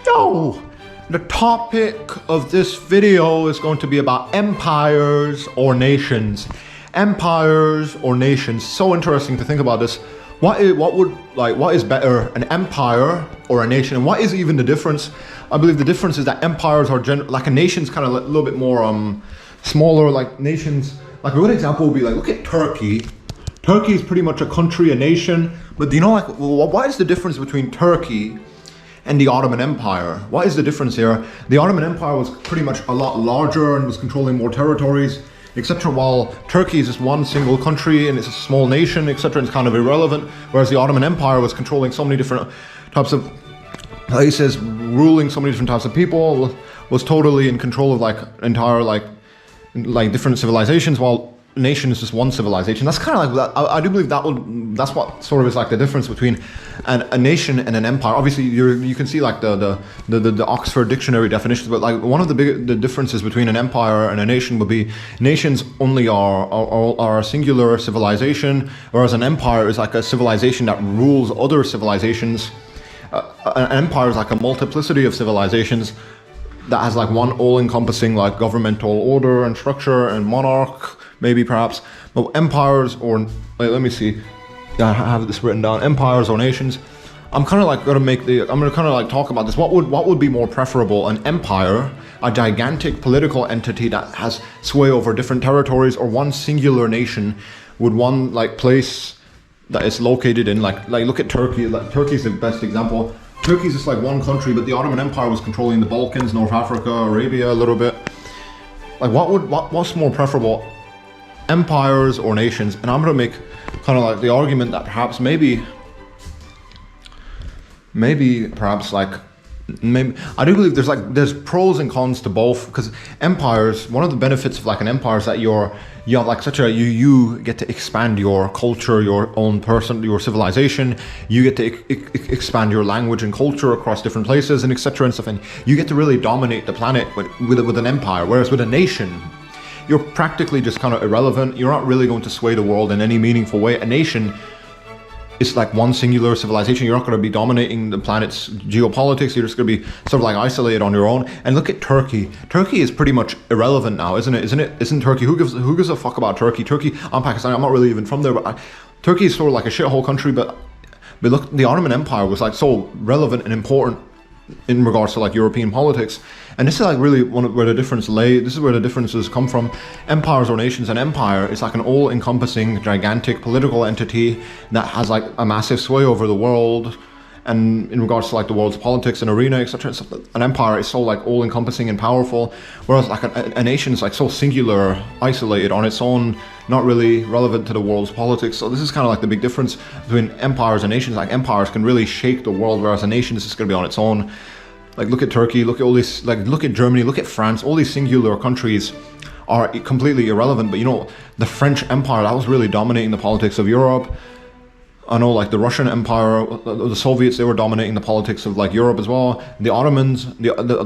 Yo, the topic of this video is going to be about empires or nations. Empires or nations. So interesting to think about this. What is better, an empire or a nation? And what is even the difference? I believe the difference is that empires are like a nation's kind of a little bit more smaller. Like nations, like a good example would be like, look at Turkey. Turkey is pretty much a country, a nation. But do you know, like, what is the difference between Turkey and the Ottoman Empire? What is the difference here? The Ottoman Empire was pretty much a lot larger and was controlling more territories, etc. While Turkey is just one single country and it's a small nation, etc. And it's kind of irrelevant. Whereas the Ottoman Empire was controlling so many different types of places, ruling so many different types of people, was totally in control of like entire like different civilizations, while a nation is just one civilization. That's kind of like, I do believe that's what sort of is like the difference between a nation and an empire. Obviously, you can see like the Oxford Dictionary definitions, but like one of the differences between an empire and a nation would be nations only are a singular civilization, whereas an empire is like a civilization that rules other civilizations. An empire is like a multiplicity of civilizations that has like one all-encompassing like governmental order and structure and monarch, maybe perhaps. But empires or let me see, I have this written down. Empires or nations. I'm kind of like going to talk about this. What would be more preferable? An empire, a gigantic political entity that has sway over different territories, or one singular nation? Would one like place that is located in like look at Turkey. Like, Turkey is the best example. Turkey is just like one country, but the Ottoman Empire was controlling the Balkans, North Africa, Arabia a little bit. Like what's more preferable? Empires or nations? And I'm gonna make kind of like the argument that perhaps maybe I do believe there's pros and cons to both, because empires, one of the benefits of like an empire is that you get to expand your culture, your own person, your civilization. You get to expand your language and culture across different places and etc. and stuff, and you get to really dominate the planet with an empire. Whereas with a nation, you're practically just kind of irrelevant. You're not really going to sway the world in any meaningful way. A nation is like one singular civilization. You're not going to be dominating the planet's geopolitics. You're just going to be sort of like isolated on your own. And look at Turkey. Turkey is pretty much irrelevant now, isn't it? Isn't Turkey? Who gives a fuck about Turkey? Turkey, I'm Pakistani. I'm not really even from there, but Turkey is sort of like a shithole country. But look, the Ottoman Empire was like so relevant and important in regards to like European politics. And this is like really where the difference lay. This is where the differences come from. Empires or nations. An empire is like an all-encompassing, gigantic political entity that has like a massive sway over the world, and in regards to like the world's politics and arena, etc. An empire is so like all-encompassing and powerful, whereas like a nation is like so singular, isolated on its own, not really relevant to the world's politics. So this is kind of like the big difference between empires and nations. Like empires can really shake the world, whereas a nation is just going to be on its own. Like look at Turkey, look at all these, like look at Germany, look at France. All these singular countries are completely irrelevant. But you know, the French Empire, that was really dominating the politics of Europe. I know like the Russian Empire, the Soviets, they were dominating the politics of like Europe as well. The Ottomans,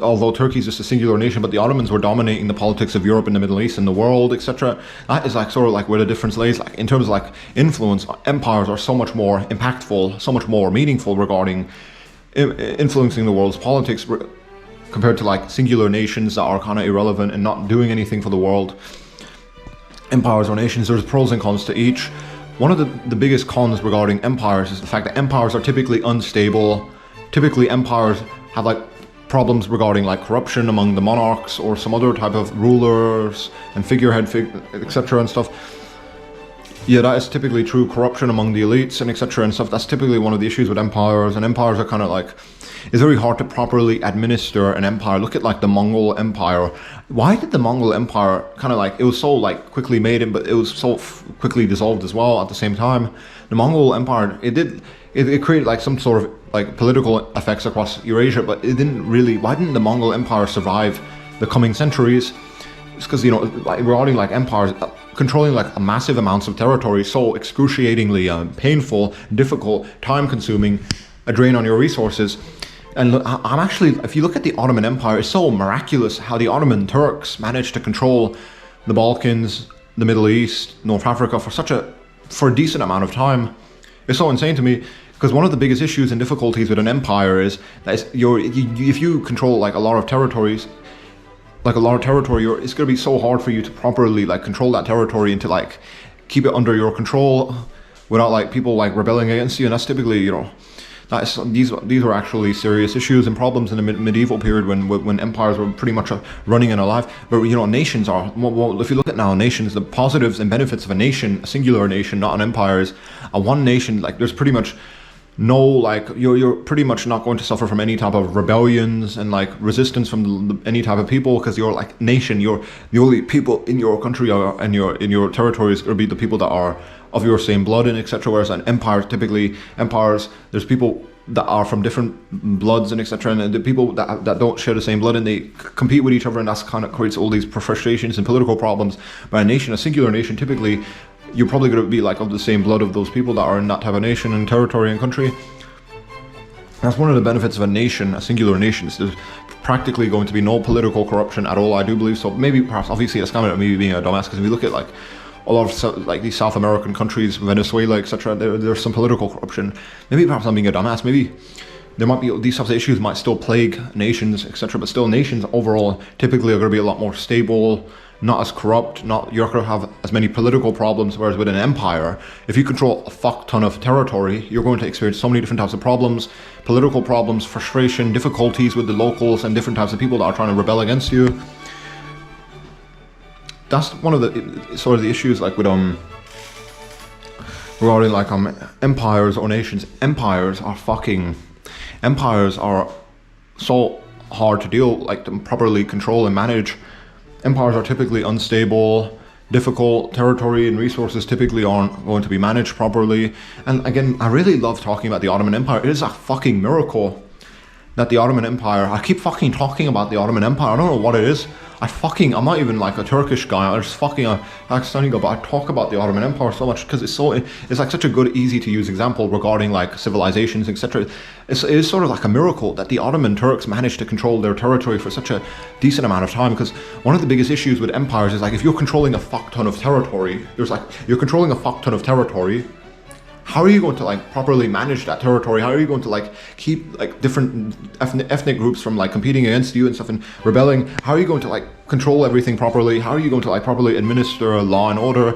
although Turkey is just a singular nation, but the Ottomans were dominating the politics of Europe and the Middle East and the world, etc. That is like sort of like where the difference lays. Like in terms of like influence, empires are so much more impactful, so much more meaningful regarding influencing the world's politics compared to like singular nations that are kind of irrelevant and not doing anything for the world. Empires or nations, there's pros and cons to each. One of the biggest cons regarding empires is the fact that empires are typically unstable. Typically empires have like problems regarding like corruption among the monarchs or some other type of rulers and figurehead etc. and stuff. Yeah, that is typically true. Corruption among the elites and etc. and stuff. That's typically one of the issues with empires. And empires are kind of like, it's very hard to properly administer an empire. Look at like the Mongol Empire. Why did the Mongol Empire kind of like, it was so like quickly made, but it was so quickly dissolved as well at the same time. The Mongol Empire, it created like some sort of like political effects across Eurasia, but it didn't really, why didn't the Mongol Empire survive the coming centuries? It's because, you know, like, regarding like empires, controlling like a massive amounts of territory, so excruciatingly painful, difficult, time-consuming, a drain on your resources. And I'm actually, if you look at the Ottoman Empire, it's so miraculous how the Ottoman Turks managed to control the Balkans, the Middle East, North Africa for a decent amount of time. It's so insane to me. Because one of the biggest issues and difficulties with an empire is that if you control like a lot of territories, it's going to be so hard for you to properly like control that territory and to like keep it under your control without like people like rebelling against you. And that's typically, these were actually serious issues and problems in the medieval period when empires were pretty much running and alive. But nations are, well, if you look at now nations, the positives and benefits of a nation, a singular nation, not an empire, is a one nation. Like there's pretty much no, like you're pretty much not going to suffer from any type of rebellions and like resistance from any type of people, because you're like nation. You're the only people in your country and in your territories will be the people that are of your same blood and etc. Whereas an empire, typically empires, there's people that are from different bloods and etc. And the people that don't share the same blood and they compete with each other, and that's kind of creates all these frustrations and political problems. But a nation, a singular nation, typically you're probably going to be like of the same blood of those people that are in that type of nation and territory and country. That's one of the benefits of a nation, a singular nation. So there's practically going to be no political corruption at all, I do believe. So maybe, perhaps, obviously, that's kind of me being a dumbass, because if we look at like a lot of like these South American countries, Venezuela, etc., there's some political corruption. Maybe perhaps I'm being a dumbass. Maybe there might be these types of issues might still plague nations, etc., but still nations overall typically are going to be a lot more stable, not as corrupt, you're not going to have as many political problems. Whereas with an empire, if you control a fuck ton of territory, you're going to experience so many different types of problems, political problems, frustration, difficulties with the locals and different types of people that are trying to rebel against you. That's one of the sort of the issues like with regarding like empires or nations. Empires are so hard to deal, like to properly control and manage. Empires are typically unstable, difficult. Territory and resources typically aren't going to be managed properly. And again, I really love talking about the Ottoman Empire. It is a fucking miracle that the Ottoman Empire, I keep fucking talking about the Ottoman Empire. I don't know what it is. I'm not even like a Turkish guy. I just fucking Pakistani guy, but I talk about the Ottoman Empire so much because it's like such a good, easy to use example regarding like civilizations, etc. It is sort of like a miracle that the Ottoman Turks managed to control their territory for such a decent amount of time. Because one of the biggest issues with empires is like if you're controlling a fuck ton of territory, how are you going to like properly manage that territory? How are you going to like keep like different ethnic groups from like competing against you and stuff and rebelling? How are you going to like control everything properly? How are you going to like properly administer law and order?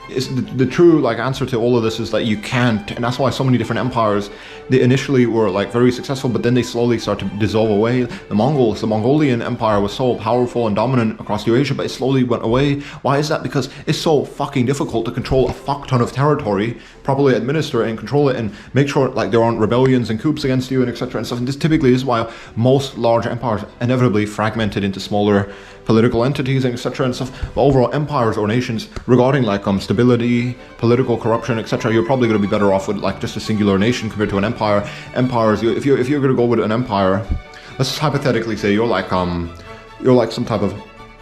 Is the true like answer to all of this is that you can't, and that's why so many different empires, they initially were like very successful, but then they slowly start to dissolve away. The Mongolian Empire was so powerful and dominant across Eurasia, but it slowly went away. Why is that? Because it's so fucking difficult to control a fuck ton of territory, properly administer it and control it, and make sure like there aren't rebellions and coups against you and etc. and stuff. And this typically is why most large empires inevitably fragmented into smaller political entities and etc. and stuff. But overall, empires or nations, regarding like stability, political corruption, etc., you're probably going to be better off with like just a singular nation compared to an empire. Empires, if you're going to go with an empire, let's just hypothetically say you're like some type of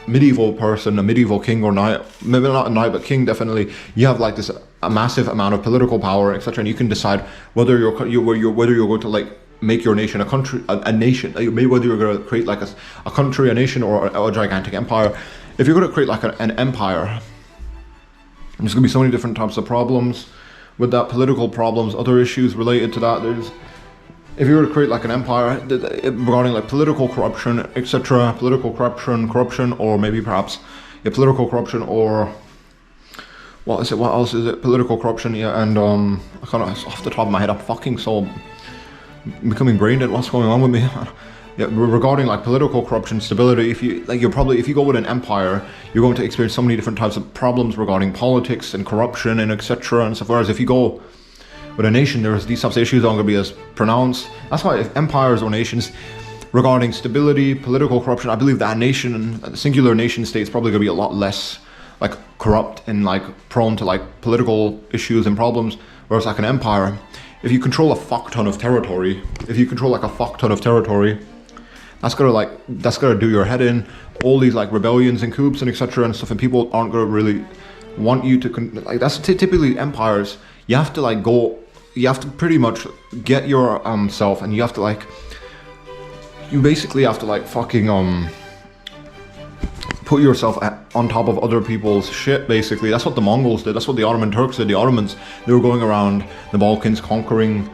medieval person, a medieval king or knight, maybe not a knight but king definitely. You have like this a massive amount of political power, etc., and you can decide whether you're going to like make your nation a nation, maybe whether you're going to create like a country, a nation, or a gigantic empire. If you're going to create like an empire, there's going to be so many different types of problems with that, political problems, other issues related to that. If you were to create like an empire regarding like political corruption, etc., corruption, or maybe perhaps political corruption, or what else is it? Political corruption, yeah. And I kind of off the top of my head, I'm fucking so becoming brain dead. What's going on with me? Yeah, regarding like political corruption, stability, if you go with an empire, you're going to experience so many different types of problems regarding politics and corruption and etc. and stuff. Whereas if you go with a nation, there's these types of issues aren't going to be as pronounced. That's why if empires or nations, regarding stability, political corruption, I believe that a singular nation state is probably going to be a lot less like corrupt and like prone to like political issues and problems. Whereas like an empire, if you control a fuck ton of territory, that's gonna do your head in. All these like rebellions and coups and etc. and stuff, and people aren't gonna really want you to like. That's typically empires. You have to pretty much get your self, and you basically have to like fucking put yourself on top of other people's shit, basically. That's what the Mongols did. That's what the Ottoman Turks did. The Ottomans, they were going around the Balkans conquering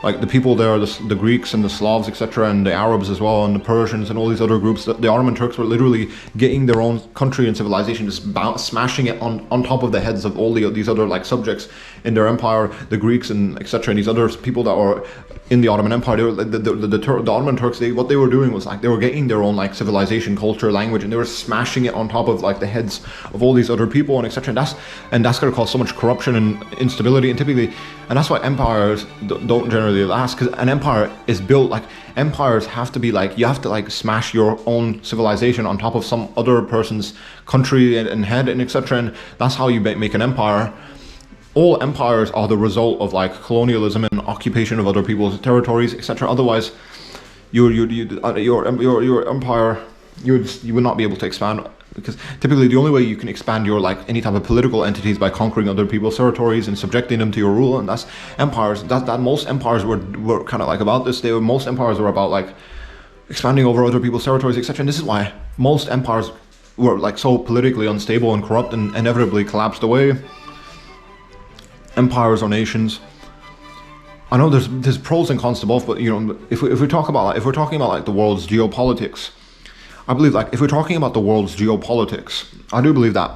like the people there, the Greeks and the Slavs, etc., and the Arabs as well, and the Persians and all these other groups. The Ottoman Turks were literally getting their own country and civilization, just smashing it on top of the heads of all these other like subjects in their empire. The Greeks and etc., and these other people that were in the Ottoman Empire, they were, the Ottoman Turks, what they were doing was like they were getting their own like civilization, culture, language, and they were smashing it on top of like the heads of all these other people and etc. And that's going to cause so much corruption and instability, and typically, and that's why empires don't generally last, because an empire is built like empires have to be like, you have to like smash your own civilization on top of some other person's country and head and etc. And that's how you make an empire. All empires are the result of like colonialism and occupation of other people's territories, etc. Otherwise, your empire, you would not be able to expand, because typically the only way you can expand your like any type of political entities by conquering other people's territories and subjecting them to your rule. And that's empires. That most empires were kind of like about this. Most empires were about like expanding over other people's territories, etc. And this is why most empires were like so politically unstable and corrupt and inevitably collapsed away. Empires or nations. I know there's pros and cons to both, but you know, if we're talking about like the world's geopolitics, I believe like if we're talking about the world's geopolitics, I do believe that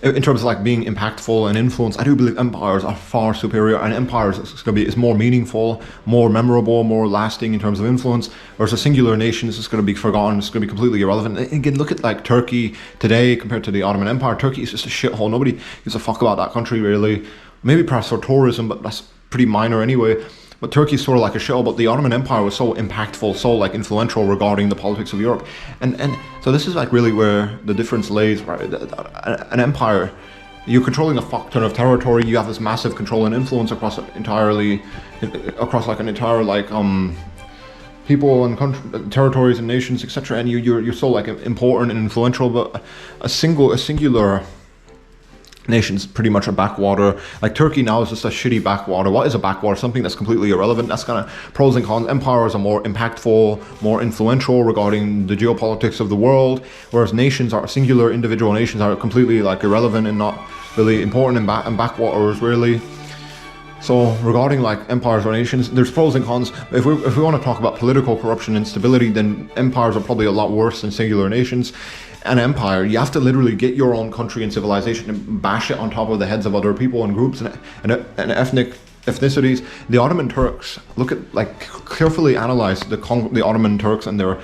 in terms of like being impactful and influence, I do believe empires are far superior, and empires is more meaningful, more memorable, more lasting in terms of influence, whereas a singular nation is just going to be forgotten, it's going to be completely irrelevant. And again, look at like Turkey today compared to the Ottoman Empire. Turkey is just a shithole. Nobody gives a fuck about that country really. Maybe perhaps for tourism, but that's pretty minor anyway. But Turkey's sort of like a shell, but the Ottoman Empire was so impactful, so like influential regarding the politics of Europe. And so this is like really where the difference lays, right? An empire, you're controlling a fuck ton of territory, you have this massive control and influence across like an entire like people and territories and nations, etc. And you're so like important and influential, but a singular nation's pretty much a backwater. Like Turkey now is just a shitty backwater. What is a backwater? Something that's completely irrelevant. That's kind of pros and cons. Empires are more impactful, more influential regarding the geopolitics of the world, whereas nations are singular individual nations are completely like irrelevant and not really important, and backwaters really. So regarding like empires or nations, there's pros and cons. If we want to talk about political corruption and instability, then empires are probably a lot worse than singular nations. An empire, you have to literally get your own country and civilization and bash it on top of the heads of other people and groups and ethnicities. The Ottoman Turks, look at like carefully analyze the Ottoman Turks and their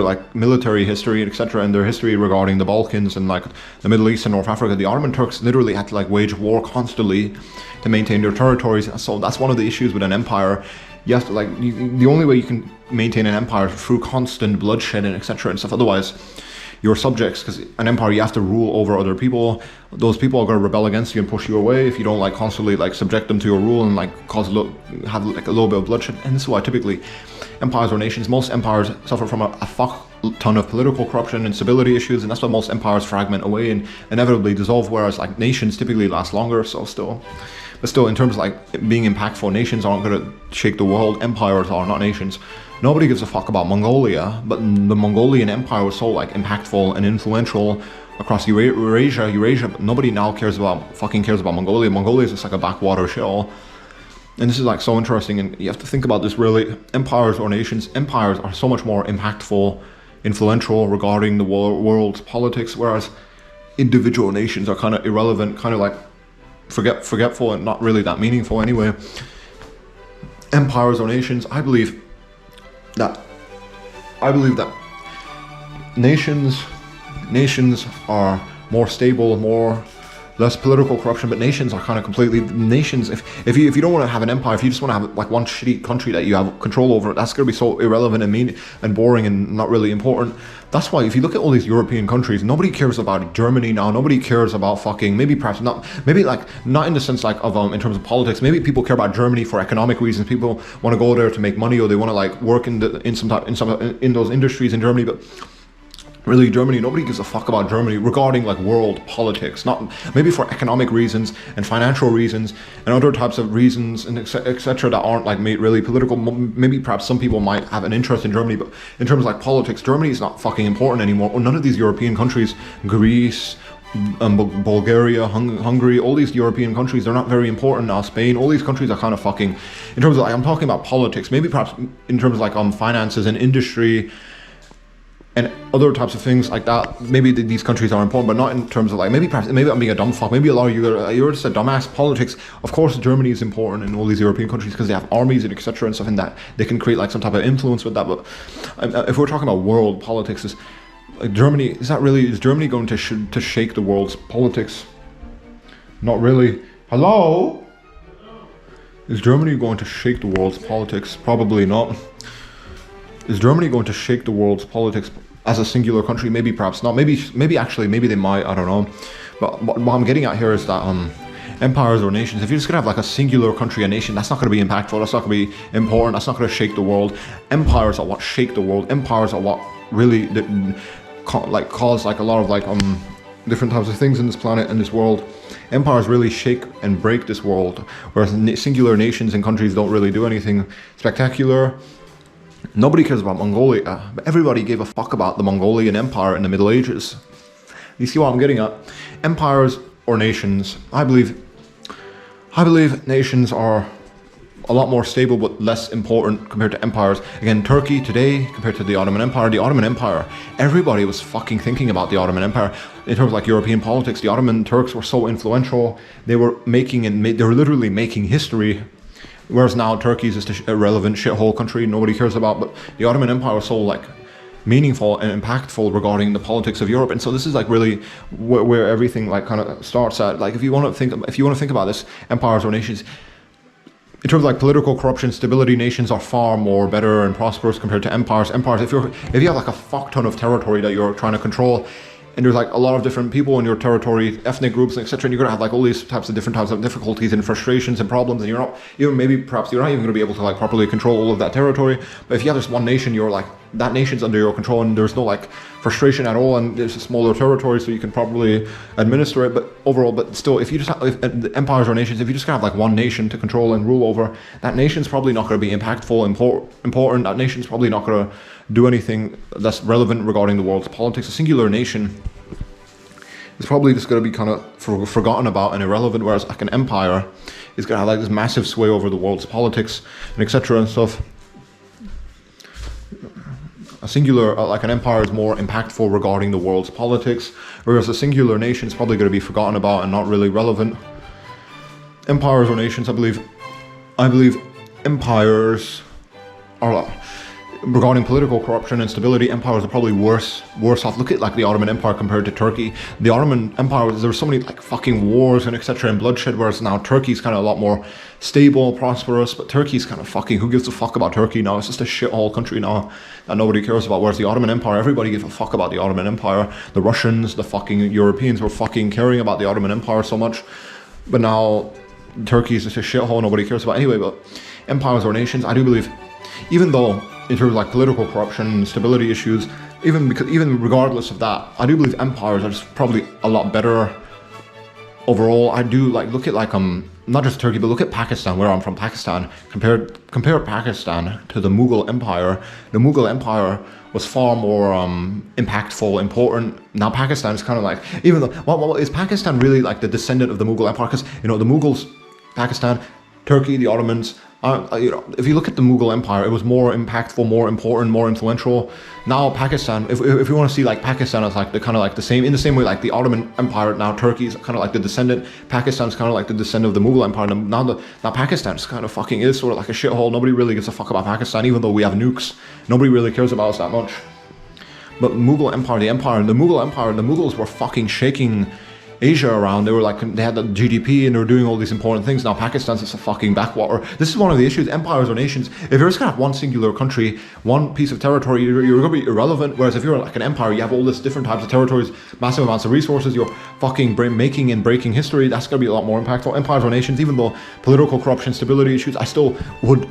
like military history, etc., and their history regarding the Balkans and like the Middle East and North Africa. The Ottoman Turks literally had to like wage war constantly to maintain their territories. So that's one of the issues with an empire. You have to like the only way you can maintain an empire is through constant bloodshed and etc. and stuff. Otherwise, your subjects, because an empire, you have to rule over other people. Those people are going to rebel against you and push you away if you don't like constantly like subject them to your rule and like have like a little bit of bloodshed. And this is why typically empires or nations, most empires suffer from a fuck ton of political corruption and stability issues, and that's why most empires fragment away and inevitably dissolve, whereas like nations typically last longer. But still, in terms of like being impactful, nations aren't going to shake the world. Empires are, not nations. Nobody gives a fuck about Mongolia, but the Mongolian Empire was so like impactful and influential across Eurasia, but nobody now cares about Mongolia. Mongolia is just like a backwater shell. And this is like so interesting, and you have to think about this really. Empires or nations, empires are so much more impactful, influential regarding the world's politics, whereas individual nations are kind of irrelevant, kind of like forgetful and not really that meaningful anyway. Empires or nations, I believe that nations are more stable, less political corruption, but nations are kind of completely nations. If you don't want to have an empire, if you just want to have like one shitty country that you have control over, that's going to be so irrelevant and mean and boring and not really important. That's why if you look at all these European countries, nobody cares about Germany now. Nobody cares about fucking not in the sense like of in terms of politics. Maybe people care about Germany for economic reasons. People want to go there to make money, or they want to like work in those industries in Germany, but really, Germany, nobody gives a fuck about Germany regarding like world politics. Not maybe for economic reasons and financial reasons and other types of reasons and etc. that aren't like made really political. Maybe perhaps some people might have an interest in Germany, but in terms of like politics, Germany is not fucking important anymore. Or none of these European countries, Greece, Bulgaria, Hungary, all these European countries, they're not very important now. Spain, all these countries are kind of fucking, in terms of, like, I'm talking about politics, maybe perhaps in terms of like finances and industry and other types of things like that. Maybe these countries are important, but not in terms of like, maybe I'm being a dumb fuck. Maybe a lot of you're just a dumbass. Politics, of course, Germany is important in all these European countries because they have armies and etc. and stuff, and that they can create like some type of influence with that. But if we're talking about world politics, is like Germany, is Germany going to shake the world's politics? Not really. Hello? Is Germany going to shake the world's politics? Probably not. Is Germany going to shake the world's politics as a singular country? Maybe, perhaps not. Maybe they might. I don't know. But what I'm getting at here is that empires or nations, if you're just gonna have like a singular country, a nation, that's not gonna be impactful. That's not gonna be important. That's not gonna shake the world. Empires are what shake the world. Empires are what really like cause like a lot of like different types of things in this planet and this world. Empires really shake and break this world, whereas singular nations and countries don't really do anything spectacular. Nobody cares about Mongolia, but everybody gave a fuck about the Mongolian Empire in the Middle Ages. You see what I'm getting at? Empires or nations, I believe nations are a lot more stable but less important compared to empires. Again, Turkey today compared to the Ottoman Empire, everybody was fucking thinking about the Ottoman Empire. In terms of like European politics, the Ottoman Turks were so influential. They were literally making history. Whereas now Turkey is just a irrelevant shithole country nobody cares about. But the Ottoman Empire was so like meaningful and impactful regarding the politics of Europe. And so this is like really where everything like kind of starts at. Like if you want to think about this, empires or nations, in terms of like political corruption, stability, nations are far more better and prosperous compared to empires. Empires, if you have like a fuck ton of territory that you're trying to control, and there's like a lot of different people in your territory, ethnic groups, etc., and you're gonna have like all these different types of difficulties and frustrations and problems, and you're not even gonna be able to like properly control all of that territory. But if you have this one nation, you're like, that nation's under your control and there's no like frustration at all, and it's a smaller territory, so you can properly administer it. But overall, but still, if empires or nations, if you just have like one nation to control and rule over, that nation's probably not gonna be impactful, important. That nation's probably not gonna do anything that's relevant regarding the world's politics. A singular nation is probably just going to be kind of forgotten about and irrelevant, whereas like an empire is going to have like this massive sway over the world's politics and etc. and stuff. A singular, like an empire, is more impactful regarding the world's politics, whereas a singular nation is probably going to be forgotten about and not really relevant. Empires or nations, I believe empires are, regarding political corruption and stability, empires are probably worse off. Look at like the Ottoman Empire compared to Turkey. The Ottoman Empire, there were so many like fucking wars and etc. and bloodshed, whereas now Turkey's kind of a lot more stable, prosperous. But Turkey's kind of fucking, who gives a fuck about Turkey now? It's just a shithole country now that nobody cares about. Whereas the Ottoman Empire, everybody gives a fuck about the Ottoman Empire. The Russians, the fucking Europeans were fucking caring about the Ottoman Empire so much. But now Turkey's just a shithole nobody cares about anyway. But empires or nations, I do believe, even though in terms of like political corruption and stability issues, even regardless of that, I do believe empires are just probably a lot better overall. I do like look at like not just Turkey, but look at Pakistan, where I'm from, Pakistan. Compare Pakistan to the Mughal Empire. The Mughal Empire was far more impactful, important. Now Pakistan is kind of like, even though, is Pakistan really like the descendant of the Mughal Empire? Because the Mughals, Pakistan, Turkey, the Ottomans. If you look at the Mughal Empire, it was more impactful, more important, more influential. Now Pakistan, if you want to see like Pakistan as like the kind of like the same, in the same way like the Ottoman Empire, now Turkey's kind of like the descendant. Pakistan's kind of like the descendant of the Mughal Empire. Now Pakistan's kind of fucking is sort of like a shithole. Nobody really gives a fuck about Pakistan, even though we have nukes. Nobody really cares about us that much. But Mughal Empire, the Mughals were fucking shaking Asia around. They had the GDP and they were doing all these important things. Now Pakistan's just a fucking backwater. This is one of the issues. Empires or nations, if you're just gonna have one singular country, one piece of territory, you're gonna be irrelevant. Whereas if you're like an empire, you have all this different types of territories, massive amounts of resources, you're fucking making and breaking history. That's gonna be a lot more impactful. Empires or nations, even though political corruption, stability issues, I still would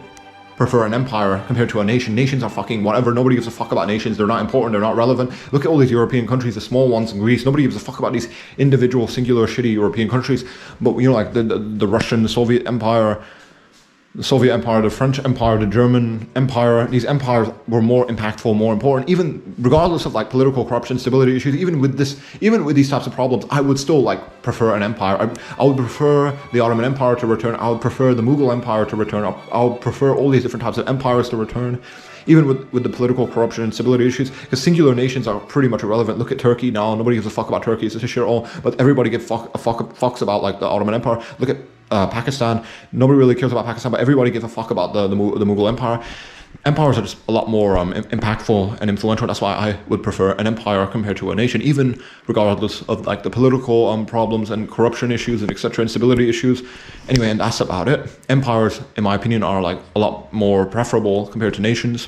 prefer an empire compared to a nation. Nations are fucking whatever. Nobody gives a fuck about nations. They're not important. They're not relevant. Look at all these European countries, the small ones in Greece. Nobody gives a fuck about these individual, singular, shitty European countries. But like the Russian, the Soviet Empire, the Soviet Empire, the French Empire, the German Empire. These empires were more impactful, more important. Even regardless of like political corruption, stability issues, even with these types of problems, I would still like prefer an empire. I would prefer the Ottoman Empire to return. I would prefer the Mughal Empire to return. I would prefer all these different types of empires to return. Even with the political corruption and stability issues, because singular nations are pretty much irrelevant. Look at Turkey now; nobody gives a fuck about Turkey. It's just a shit all. But everybody gives fucks about like the Ottoman Empire. Look at Pakistan. Nobody really cares about Pakistan, but everybody gives a fuck about the Mughal Empire. Empires are just a lot more impactful and influential. That's why I would prefer an empire compared to a nation, even regardless of like the political problems and corruption issues and etc. instability issues. Anyway, and that's about it. Empires, in my opinion, are like a lot more preferable compared to nations.